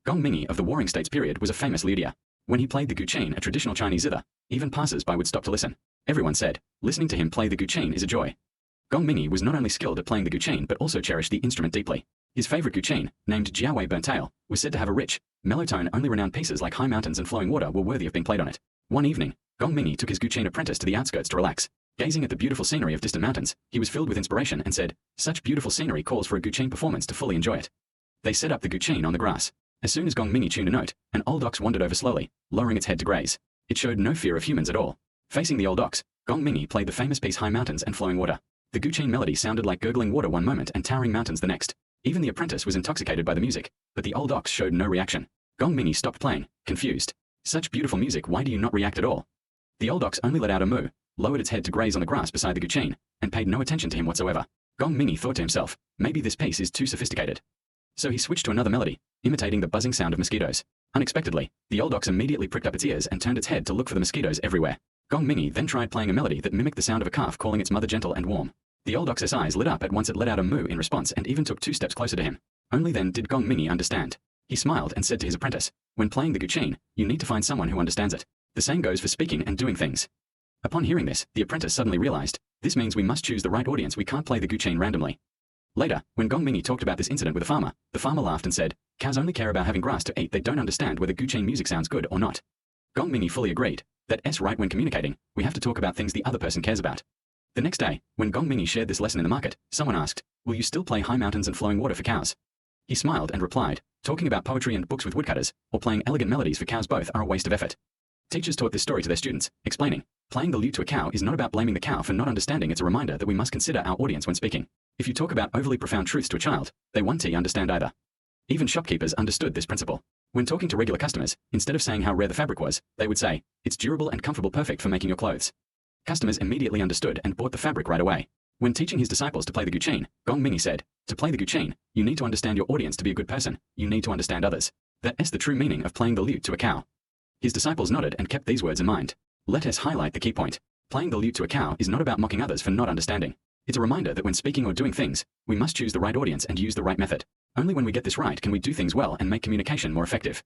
Gong Mingi of the Warring States period was a famous luthier. When he played the guqin, a traditional Chinese zither, even passers-by would stop to listen. Everyone said, listening to him play the guqin is a joy. Gong Mingi was not only skilled at playing the guqin but also cherished the instrument deeply. His favorite guqin, named Jiaowei Burnt Ale, was said to have a rich, mellow tone. Only renowned pieces like High Mountains and Flowing Water were worthy of being played on it. One evening, Gong Mingi took his guqin apprentice to the outskirts to relax. Gazing at the beautiful scenery of distant mountains, he was filled with inspiration and said, such beautiful scenery calls for a guqin performance to fully enjoy it. They set up the guqin on the grass. As soon as Gong Mingi tuned a note, an old ox wandered over slowly, lowering its head to graze. It showed no fear of humans at all. Facing the old ox, Gong Mingi played the famous piece High Mountains and Flowing Water. The guqin melody sounded like gurgling water one moment and towering mountains the next. Even the apprentice was intoxicated by the music, but the old ox showed no reaction. Gong Mingi stopped playing, confused. Such beautiful music, why do you not react at all? The old ox only let out a moo, lowered its head to graze on the grass beside the guqin, and paid no attention to him whatsoever. Gong Mingi thought to himself, maybe this piece is too sophisticated. So he switched to another melody, imitating the buzzing sound of mosquitoes. Unexpectedly, the old ox immediately pricked up its ears and turned its head to look for the mosquitoes everywhere. Gong Mingi then tried playing a melody that mimicked the sound of a calf calling its mother gentle and warm. The old ox's eyes lit up at once. It let out a moo in response and even took 2 steps closer to him. Only then did Gong Mingi understand. He smiled and said to his apprentice, when playing the guqin, you need to find someone who understands it. The same goes for speaking and doing things. Upon hearing this, the apprentice suddenly realized, this means we must choose the right audience. We can't play the guqin randomly. Later, when Gong Mingi talked about this incident with a farmer, the farmer laughed and said, cows only care about having grass to eat. They don't understand whether guqin music sounds good or not. Gong Mingi fully agreed. That's right, when communicating, we have to talk about things the other person cares about. The next day, when Gong Mingi shared this lesson in the market, someone asked, will you still play High Mountains and Flowing Water for cows? He smiled and replied, talking about poetry and books with woodcutters, or playing elegant melodies for cows, both are a waste of effort. Teachers taught this story to their students, explaining, playing the lute to a cow is not about blaming the cow for not understanding. It's a reminder that we must consider our audience when speaking. If you talk about overly profound truths to a child, they won't understand either. Even shopkeepers understood this principle. When talking to regular customers, instead of saying how rare the fabric was, they would say, it's durable and comfortable, perfect for making your clothes. Customers immediately understood and bought the fabric right away. When teaching his disciples to play the guqin, Gong Mingi said, to play the guqin, you need to understand your audience. To be a good person, you need to understand others. That's the true meaning of playing the lute to a cow. His disciples nodded and kept these words in mind. Let us highlight the key point. Playing the lute to a cow is not about mocking others for not understanding. It's a reminder that when speaking or doing things, we must choose the right audience and use the right method. Only when we get this right can we do things well and make communication more effective.